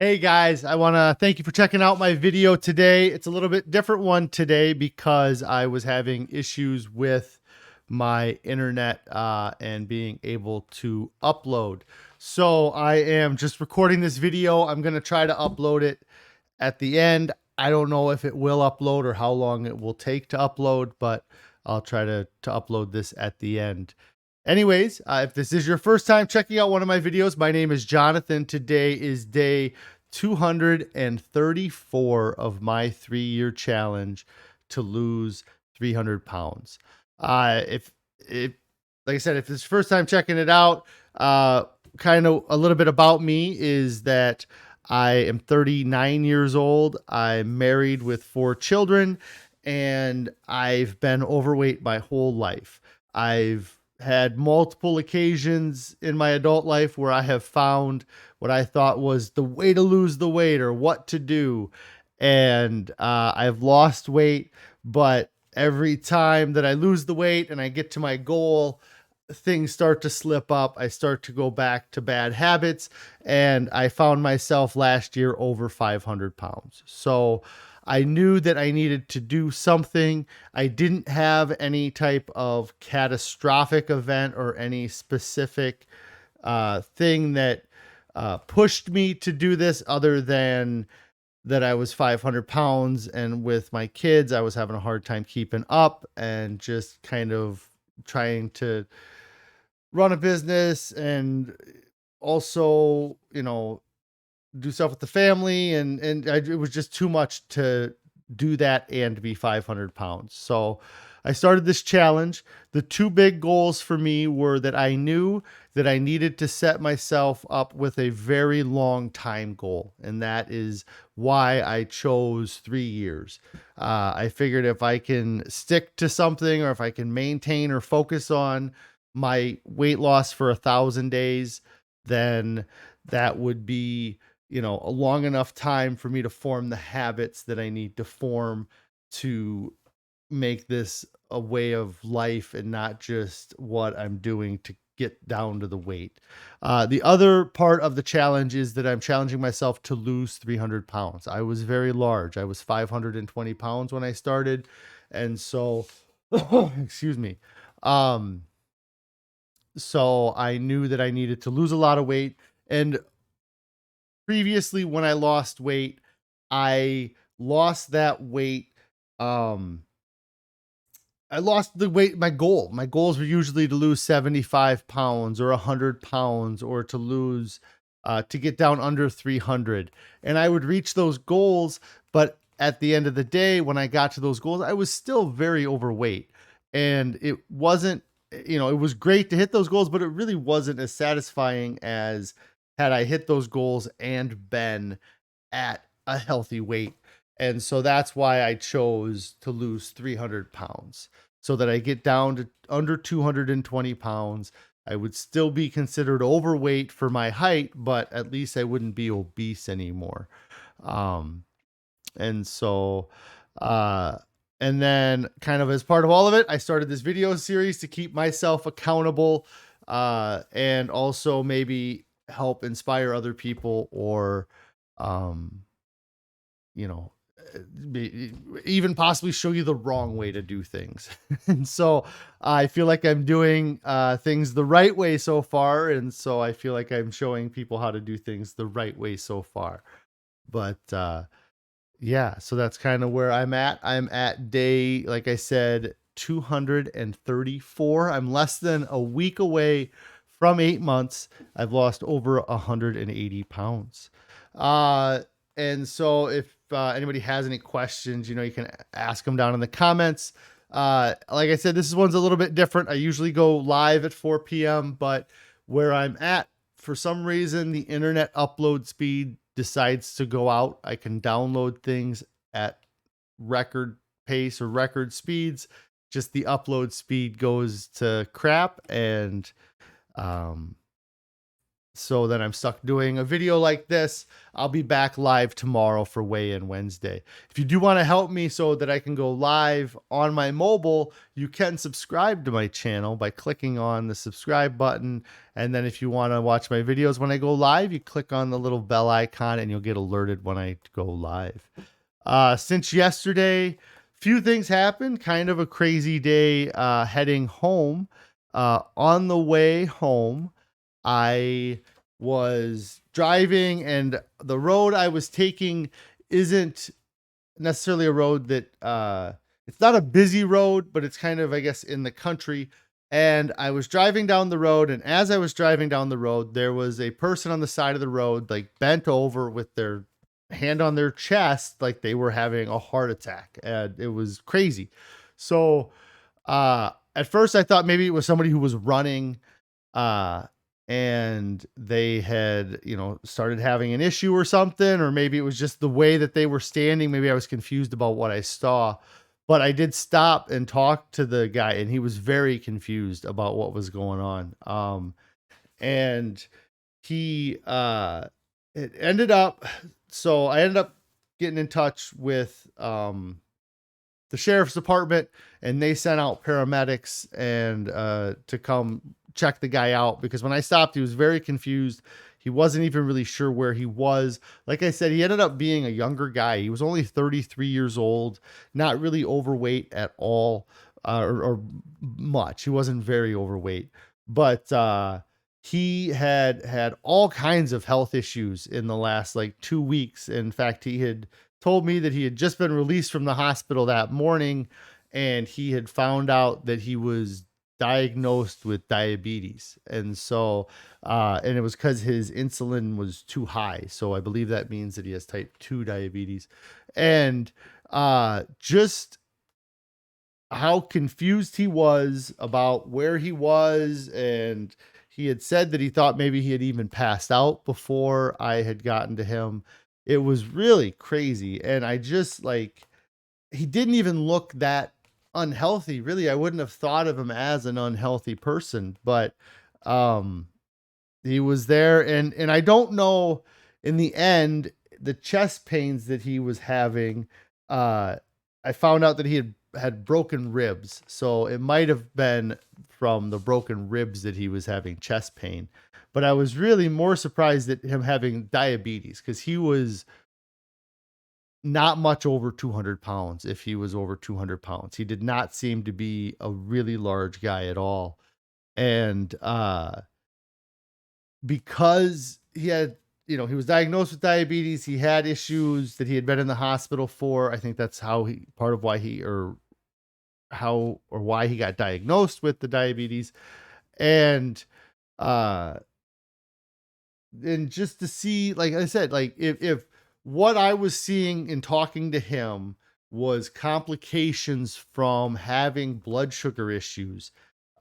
Hey guys, I want to thank you for checking out my video today. It's a little bit different one today because I was having issues with my internet and being able to upload. So I am just recording this video. I'm going to try to upload it at the end. I don't know if it will upload or how long it will take to upload, but I'll try to upload this at the end. Anyways, if this is your first time checking out one of my videos, my name is Jonathan. Today is day 234 of my 3-year challenge to lose 300 pounds. If like I said, if this is your first time checking it out, kind of a little bit about me is that I am 39 years old. I'm married with 4 children, and I've been overweight my whole life. I've had multiple occasions in my adult life where I have found what I thought was the way to lose the weight or what to do. And I've lost weight, but every time that I lose the weight and I get to my goal, things start to slip up. I start to go back to bad habits. And I found myself last year over 500 pounds. So I knew that I needed to do something. I didn't have any type of catastrophic event or any specific thing that pushed me to do this other than that I was 500 pounds. And with my kids, I was having a hard time keeping up and just kind of trying to run a business and also, do stuff with the family, it was just too much to do that and be 500 pounds. So I started this challenge. The two big goals for me were that I knew that I needed to set myself up with a very long time goal, and that is why I chose 3 years. I figured if I can stick to something, or if I can maintain or focus on my weight loss for 1,000 days, then that would be a long enough time for me to form the habits that I need to form to make this a way of life and not just what I'm doing to get down to the weight. The other part of the challenge is that I'm challenging myself to lose 300 pounds. I was very large. I was 520 pounds when I started. And so, excuse me. Um, so I knew that I needed to lose a lot of weight. And previously, when I lost weight, I lost that weight. Um, I lost the weight. My goals were usually to lose 75 pounds or 100 pounds, or to lose, to get down under 300. And I would reach those goals. But at the end of the day, when I got to those goals, I was still very overweight. And it wasn't, it was great to hit those goals, but it really wasn't as satisfying as had I hit those goals and been at a healthy weight. And so that's why I chose to lose 300 pounds so that I get down to under 220 pounds. I would still be considered overweight for my height, but at least I wouldn't be obese anymore. Um, and so, uh, and then kind of as part of all of it, I started this video series to keep myself accountable, and also maybe help inspire other people, or, um, you know, even possibly show you the wrong way to do things. And so I feel like I'm doing things the right way so far. And so I feel like I'm showing people how to do things the right way so far. But yeah, so that's kind of where I'm at. I'm at day, like I said, 234. I'm less than a week away from 8 months. I've lost over 180 pounds. Uh, and so if anybody has any questions, you can ask them down in the comments. Like I said, this one's a little bit different. I usually go live at 4 p.m., but where I'm at, for some reason, the internet upload speed decides to go out. I can download things at record pace or record speeds. Just the upload speed goes to crap, and um, So then I'm stuck doing a video like this. I'll be back live tomorrow for weigh-in Wednesday. If you do want to help me so that I can go live on my mobile, you can subscribe to my channel by clicking on the subscribe button. And then if you want to watch my videos when I go live, you click on the little bell icon and you'll get alerted when I go live. Since yesterday, few things happened. Kind of a crazy day heading home. On the way home, I was driving, and the road I was taking isn't necessarily a road that it's not a busy road, but it's kind of, I guess, in the country. And I was driving down the road, and as I was driving down the road, there was a person on the side of the road, like bent over with their hand on their chest, like they were having a heart attack, and it was crazy. So at first I thought maybe it was somebody who was running, uh and they had, started having an issue or something, or maybe it was just the way that they were standing. Maybe I was confused about what I saw, but I did stop and talk to the guy, and he was very confused about what was going on. And he, it ended up, so I ended up getting in touch with, the sheriff's department, and they sent out paramedics and to come check the guy out, because when I stopped, he was very confused. He wasn't even really sure where he was. Like I said, he ended up being a younger guy. He was only 33 years old, not really overweight at all, or much. He wasn't very overweight, but he had all kinds of health issues in the last like 2 weeks. In fact, he had told me that he had just been released from the hospital that morning, and he had found out that he was diagnosed with diabetes. And so, and it was because his insulin was too high. So I believe that means that he has type 2 diabetes. And just how confused he was about where he was. And he had said that he thought maybe he had even passed out before I had gotten to him. It was really crazy. And I just like, he didn't even look that unhealthy. Really, I wouldn't have thought of him as an unhealthy person, but he was there. And I don't know, in the end, the chest pains that he was having, I found out that he had broken ribs. So it might have been from the broken ribs that he was having chest pain. But I was really more surprised at him having diabetes, because he was not much over 200 pounds. If he was over 200 pounds, he did not seem to be a really large guy at all. And because he had, he was diagnosed with diabetes, he had issues that he had been in the hospital for. I think that's how part of why why he got diagnosed with the diabetes. And and just to see, like I said, like if what I was seeing and talking to him was complications from having blood sugar issues,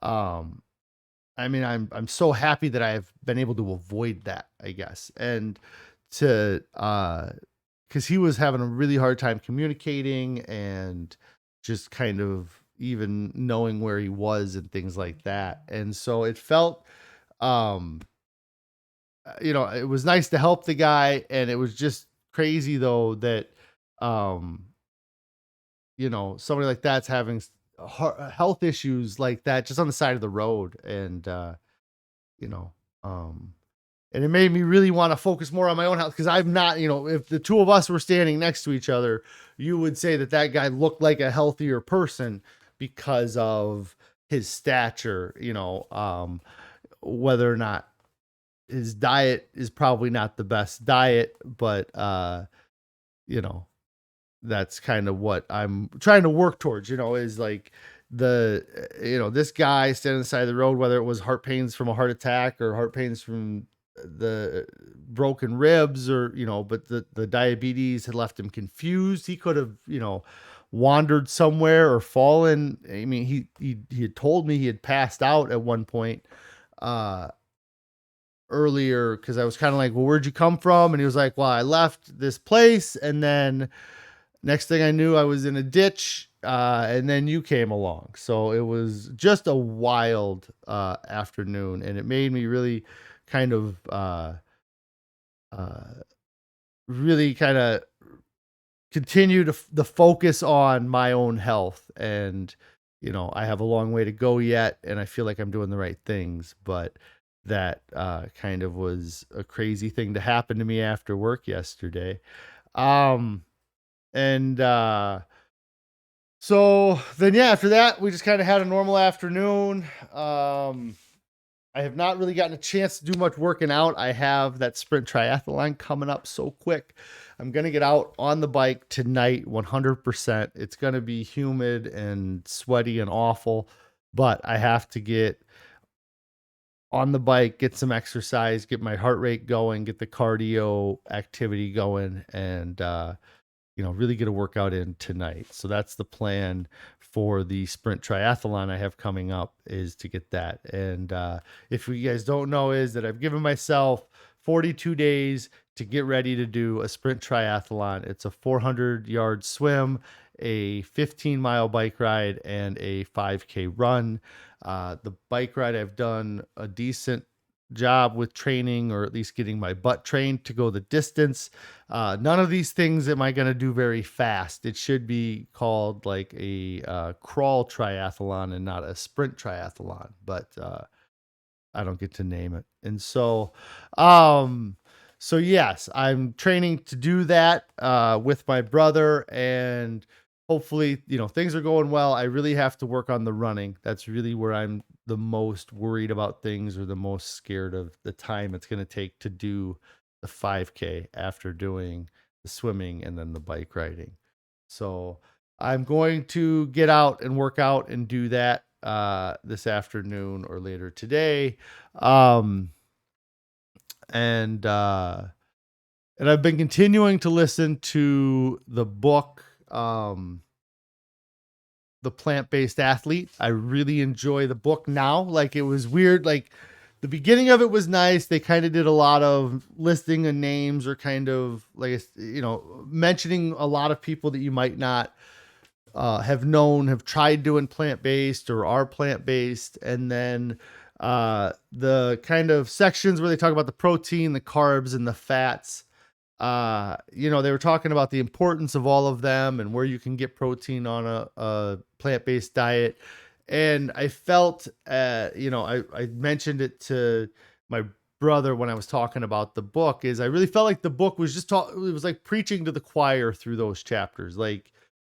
I mean, I'm so happy that I've been able to avoid that, I guess. And to because he was having a really hard time communicating, and just kind of even knowing where he was and things like that. And so it felt, it was nice to help the guy. And it was just crazy though that, um, somebody like that's having health issues like that just on the side of the road. And, you know, um, and it made me really want to focus more on my own health, because I'm not, if the two of us were standing next to each other, you would say that that guy looked like a healthier person because of his stature, whether or not his diet is probably not the best diet, but, you know, that's kind of what I'm trying to work towards, is like this guy standing on the side of the road, whether it was heart pains from a heart attack or heart pains from the broken ribs, or, but the diabetes had left him confused. He could have, wandered somewhere or fallen. I mean, he had told me he had passed out at one point, earlier, because I was kind of like, well, where'd you come from? And he was like, well, I left this place, and then next thing I knew, I was in a ditch, and then you came along. So it was just a wild afternoon, and it made me really kind of really kind of continue to the focus on my own health. And I have a long way to go yet, and I feel like I'm doing the right things, but that kind of was a crazy thing to happen to me after work yesterday. And so then, yeah, after that, we just kind of had a normal afternoon. I have not really gotten a chance to do much working out. I have that sprint triathlon coming up so quick. I'm going to get out on the bike tonight 100%. It's going to be humid and sweaty and awful, but I have to get on the bike, get some exercise, get my heart rate going, get the cardio activity going, and really get a workout in tonight. So that's the plan for the sprint triathlon I have coming up, is to get that. And if you guys don't know, is that I've given myself 42 days to get ready to do a sprint triathlon. It's a 400-yard swim, a 15-mile bike ride, and a 5K run. The bike ride, I've done a decent job with training, or at least getting my butt trained to go the distance. None of these things am I going to do very fast. It should be called like a crawl triathlon and not a sprint triathlon, but I don't get to name it. And so yes, I'm training to do that with my brother, and hopefully, things are going well. I really have to work on the running. That's really where I'm the most worried about things, or the most scared of the time it's going to take to do the 5K after doing the swimming and then the bike riding. So I'm going to get out and work out and do that this afternoon or later today. And I've been continuing to listen to the book, The Plant-Based Athlete. I really enjoy the book now. Like, it was weird. Like, the beginning of it was nice. They kind of did a lot of listing of names, or kind of like, mentioning a lot of people that you might not have known, have tried doing plant-based or are plant-based. And then the kind of sections where they talk about the protein, the carbs, and the fats. They were talking about the importance of all of them and where you can get protein on a plant-based diet. And I felt, I mentioned it to my brother when I was talking about the book, is I really felt like the book was it was like preaching to the choir through those chapters. Like,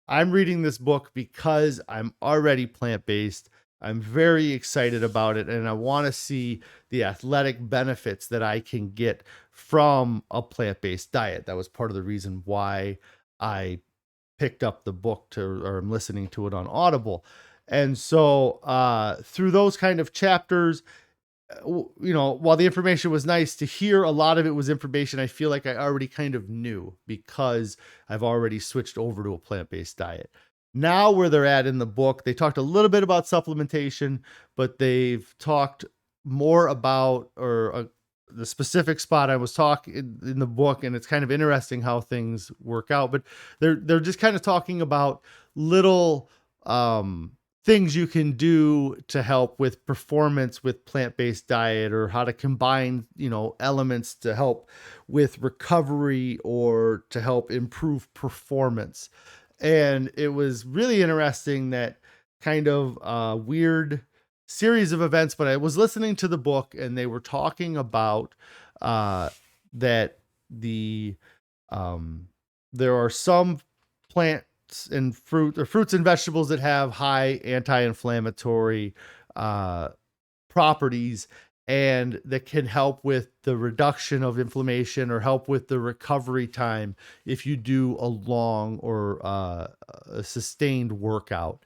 I'm reading this book because I'm already plant-based. I'm very excited about it, and I want to see the athletic benefits that I can get from a plant-based diet. That was part of the reason why I picked up the book or I'm listening to it on Audible. And so through those kind of chapters, while the information was nice to hear, a lot of it was information I feel like I already kind of knew, because I've already switched over to a plant-based diet. Now, where they're at in the book, they talked a little bit about supplementation, but they've talked more about, the specific spot I was talking in the book, and it's kind of interesting how things work out. But they're just kind of talking about little things you can do to help with performance with plant-based diet, or how to combine, elements to help with recovery or to help improve performance. And it was really interesting, that kind of weird series of events. But I was listening to the book, and they were talking about that there are some plants and fruits and vegetables that have high anti-inflammatory properties, and that can help with the reduction of inflammation, or help with the recovery time if you do a long or a sustained workout.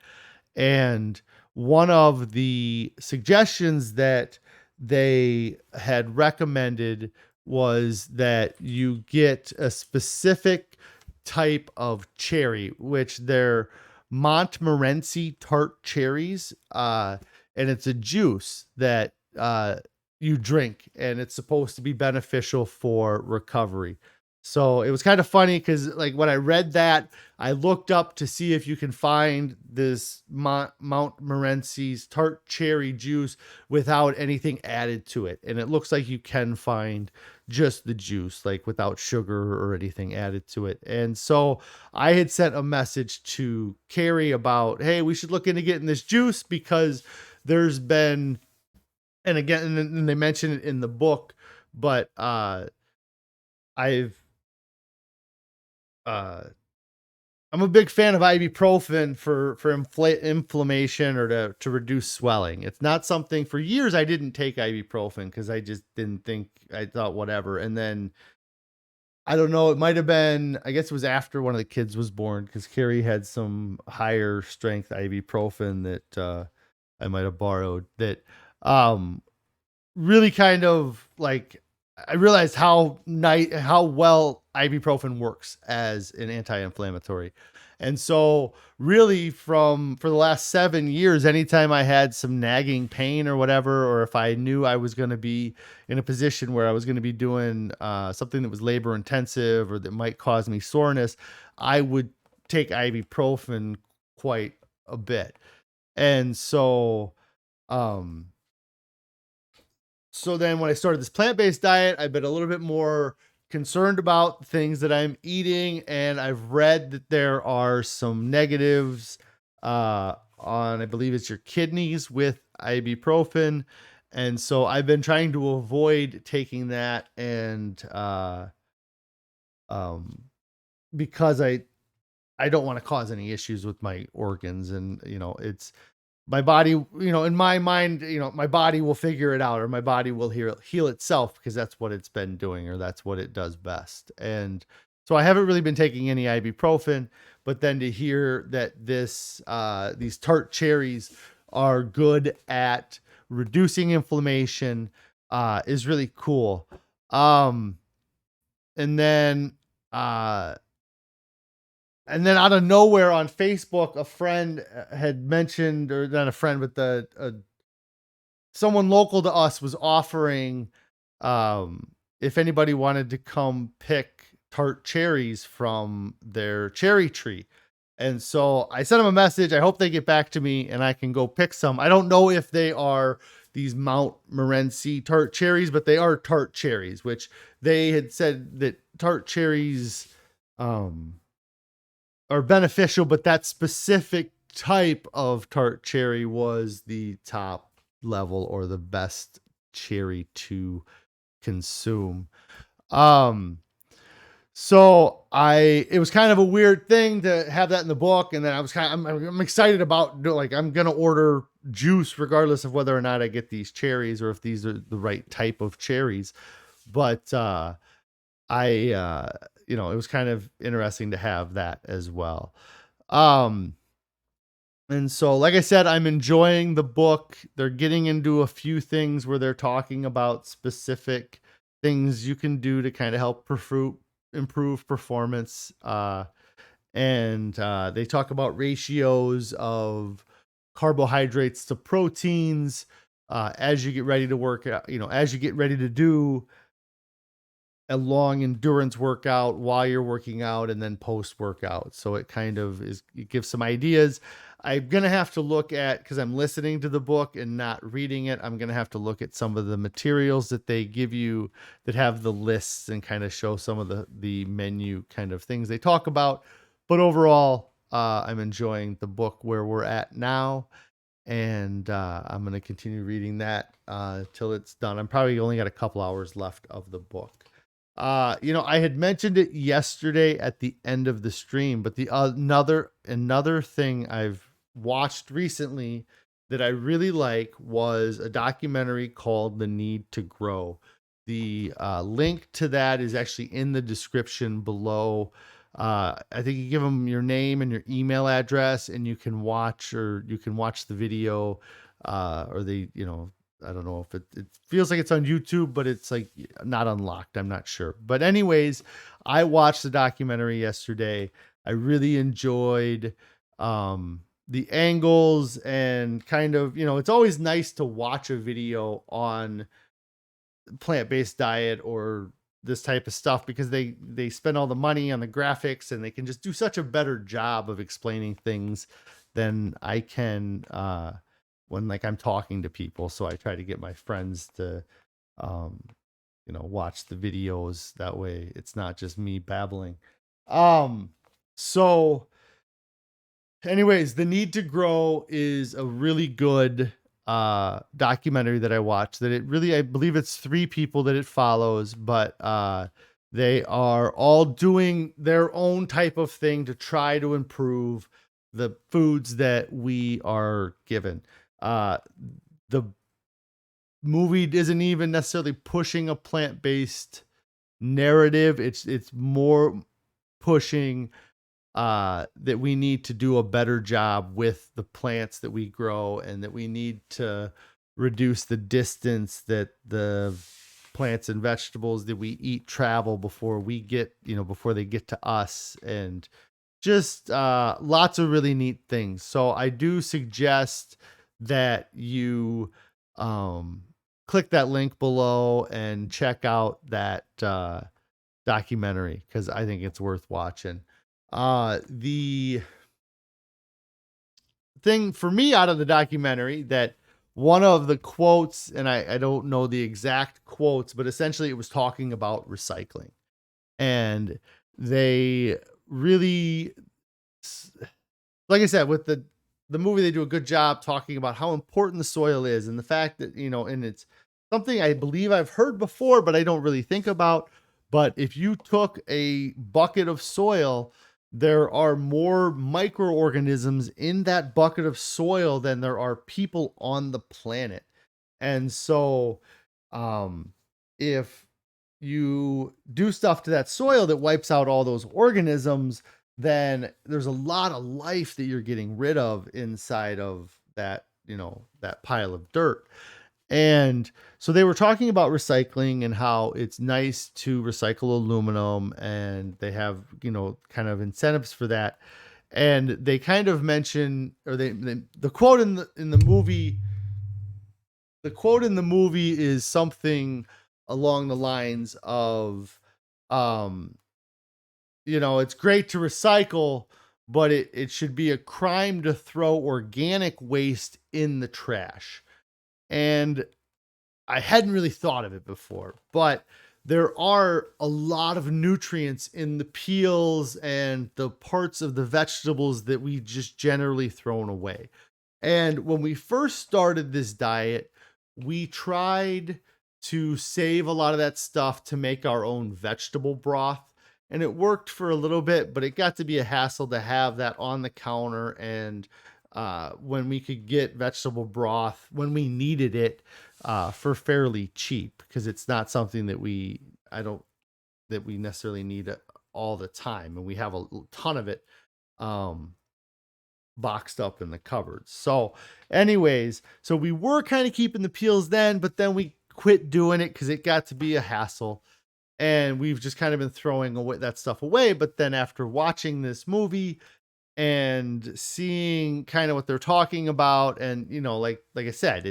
And one of the suggestions that they had recommended was that you get a specific type of cherry, which they're Montmorency tart cherries. And it's a juice that you drink, and it's supposed to be beneficial for recovery. So it was kind of funny because, like, when I read that, I looked up to see if you can find this Mount Morency's tart cherry juice without anything added to it. And it looks like you can find just the juice, like without sugar or anything added to it. And so I had sent a message to Carrie about, hey, we should look into getting this juice because there's been, and again, and they mention it in the book, but I've uh I'm a big fan of ibuprofen for inflammation or to reduce swelling. It's not something, for years I didn't take ibuprofen because I just didn't think, I thought whatever. And then I don't know, it might have been, I guess it was after one of the kids was born because Carrie had some higher strength ibuprofen that I might have borrowed that um really kind of like, I realized how well ibuprofen works as an anti-inflammatory. And so really for the last 7 years, anytime I had some nagging pain or whatever, or if I knew I was going to be in a position where I was going to be doing something that was labor intensive or that might cause me soreness, I would take ibuprofen quite a bit. And um, so then when I started this plant-based diet, I've been a little bit more concerned about things that I'm eating, and I've read that there are some negatives on, I believe it's your kidneys with ibuprofen. And so I've been trying to avoid taking that, and um because I don't want to cause any issues with my organs. And it's my body, in my mind, my body will figure it out, or my body will heal itself, because that's what it's been doing, or that's what it does best. And so I haven't really been taking any ibuprofen, but then to hear that these tart cherries are good at reducing inflammation is really cool. Um, and then, uh, and then out of nowhere on Facebook, a friend had mentioned, or not a friend, but someone local to us was offering, if anybody wanted to come pick tart cherries from their cherry tree. And so I sent them a message. I hope they get back to me and I can go pick some. I don't know if they are these Mount Morency tart cherries, but they are tart cherries, which they had said that tart cherries, um, are beneficial, but that specific type of tart cherry was the top level, or the best cherry to consume. Um, so it was kind of a weird thing to have that in the book. And then I'm excited about, like, I'm going to order juice regardless of whether or not I get these cherries or if these are the right type of cherries. But, I, it was kind of interesting to have that as well. Um, and so, like I said, I'm enjoying the book. They're getting into a few things where they're talking about specific things you can do to kind of help improve performance. And they talk about ratios of carbohydrates to proteins as you get ready to work out, as you get ready to do a long endurance workout while you're working out, and then post workout. So it kind of it gives some ideas. I'm going to have to look at, because I'm listening to the book and not reading it, I'm going to have to look at some of the materials that they give you that have the lists and kind of show some of the menu kind of things they talk about. But overall, I'm enjoying the book where we're at now. And I'm going to continue reading that till it's done. I'm probably only got a couple hours left of the book. I had mentioned it yesterday at the end of the stream, but the another thing I've watched recently that I really like was a documentary called The Need to Grow. The link to that is actually in the description below. I think you give them your name and your email address, and you can watch the video, or I don't know if it feels like it's on YouTube, but it's like not unlocked. I'm not sure. But anyways, I watched the documentary yesterday. I really enjoyed the angles, and kind of, it's always nice to watch a video on plant-based diet or this type of stuff because they spend all the money on the graphics and they can just do such a better job of explaining things than I can when like I'm talking to people. So I try to get my friends to um, watch the videos. That way it's not just me babbling. So anyways, The Need to Grow is a really good documentary that I watched. That it really, I believe it's three people that it follows, but they are all doing their own type of thing to try to improve the foods that we are given. The movie isn't even necessarily pushing a plant-based narrative. It's more pushing that we need to do a better job with the plants that we grow, and that we need to reduce the distance that the plants and vegetables that we eat travel before we get, before they get to us, and just lots of really neat things. So I do suggest that you click that link below and check out that documentary because I think it's worth watching. The thing for me out of the documentary, that one of the quotes, and I don't know the exact quotes, but essentially it was talking about recycling. And they really, like I said, with the movie, they do a good job talking about how important the soil is, and the fact that, and it's something I believe I've heard before, but I don't really think about. But if you took a bucket of soil, there are more microorganisms in that bucket of soil than there are people on the planet. And so, if you do stuff to that soil that wipes out all those organisms, then there's a lot of life that you're getting rid of inside of that, that pile of dirt. And so they were talking about recycling and how it's nice to recycle aluminum, and they have, kind of incentives for that. And they kind of mention, or the quote in the quote in the movie is something along the lines of, um, it's great to recycle, but it should be a crime to throw organic waste in the trash. And I hadn't really thought of it before, but there are a lot of nutrients in the peels and the parts of the vegetables that we just generally thrown away. And when we first started this diet, we tried to save a lot of that stuff to make our own vegetable broth. And it worked for a little bit, but it got to be a hassle to have that on the counter. And when we could get vegetable broth when we needed it for fairly cheap, because it's not something that I don't, that we necessarily need all the time. And we have a ton of it. Boxed up in the cupboards. So anyways, so we were kind of keeping the peels then, but then we quit doing it because it got to be a hassle, and we've just kind of been throwing away that stuff away. But then after watching this movie and seeing kind of what they're talking about, and like I said,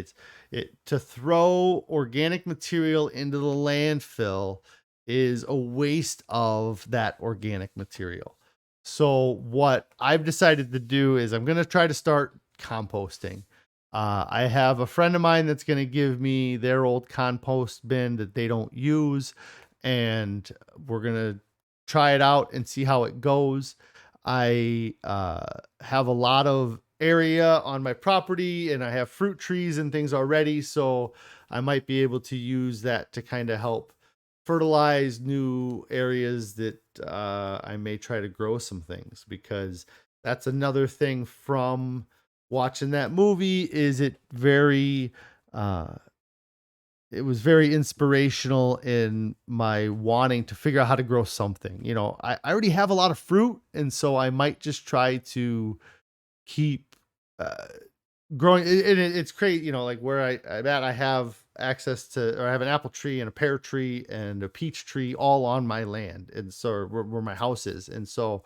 it to throw organic material into the landfill is a waste of that organic material. So what I've decided to do is I'm going to try to start composting. I have a friend of mine that's going to give me their old compost bin that they don't use, and we're going to try it out and see how it goes. I have a lot of area on my property, and I have fruit trees and things already, so I might be able to use that to kind of help fertilize new areas that I may try to grow some things, because that's another thing from watching that movie. Is uh, it was very inspirational in my wanting to figure out how to grow something. I already have a lot of fruit, and so I might just try to keep uh, growing. It's great, like where I'm at, I have access to, or I have an apple tree and a pear tree and a peach tree all on my land, and so where my house is. And so,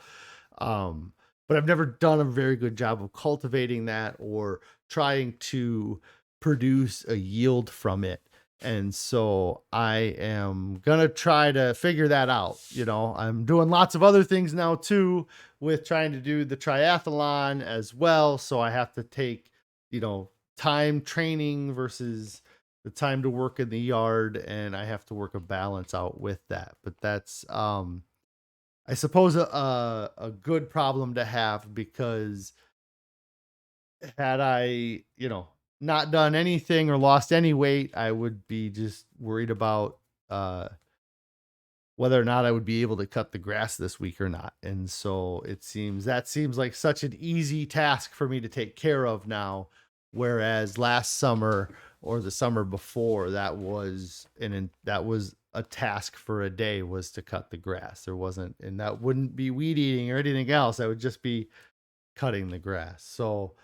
but I've never done a very good job of cultivating that or trying to produce a yield from it. And so I am gonna try to figure that out. I'm doing lots of other things now too, with trying to do the triathlon as well. So I have to take, you know, time training versus the time to work in the yard, and I have to work a balance out with that. But that's I suppose a good problem to have, because had I, not done anything or lost any weight, I would be just worried about uh whether or not I would be able to cut the grass this week or not. And so that seems like such an easy task for me to take care of now, whereas last summer or the summer before, that was a task for a day, was to cut the grass. There wasn't, and that wouldn't be weed eating or anything else. I would just be cutting the grass. So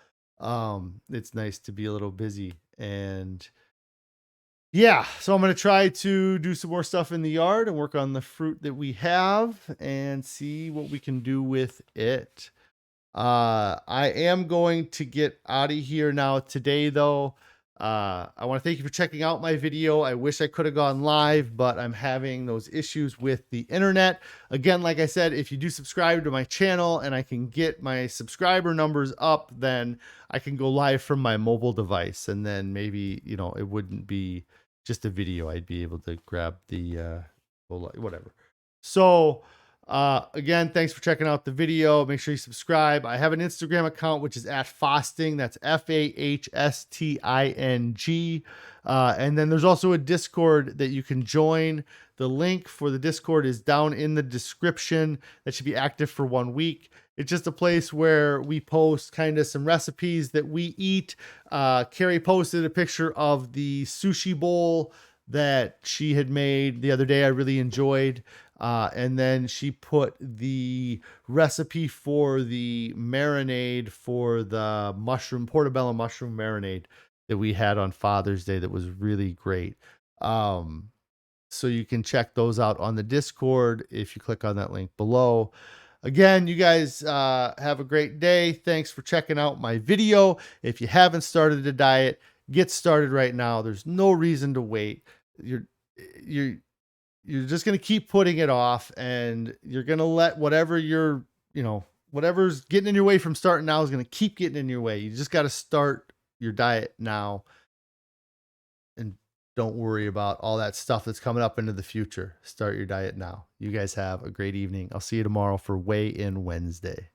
it's nice to be a little busy. And yeah, so I'm going to try to do some more stuff in the yard and work on the fruit that we have and see what we can do with it. I am going to get out of here now today, though. I want to thank you for checking out my video. I wish I could have gone live, but I'm having those issues with the internet. Again, like I said, if you do subscribe to my channel and I can get my subscriber numbers up, then I can go live from my mobile device. And then maybe, it wouldn't be just a video. I'd be able to grab the whatever. So, again, thanks for checking out the video. Make sure you subscribe. I have an Instagram account, which is @fasting. That's FAHSTING. And then there's also a Discord that you can join. The link for the Discord is down in the description. That should be active for 1 week. It's just a place where we post kind of some recipes that we eat. Carrie posted a picture of the sushi bowl that she had made the other day. I really enjoyed. And then she put the recipe for the marinade for the portobello mushroom marinade that we had on Father's Day. That was really great. So you can check those out on the Discord if you click on that link below. Again, you guys have a great day. Thanks for checking out my video. If you haven't started a diet, get started right now. There's no reason to wait. You're you're just going to keep putting it off, and you're going to let whatever's getting in your way from starting now is going to keep getting in your way. You just got to start your diet now, and don't worry about all that stuff that's coming up into the future. Start your diet now. You guys have a great evening. I'll see you tomorrow for Weigh In Wednesday.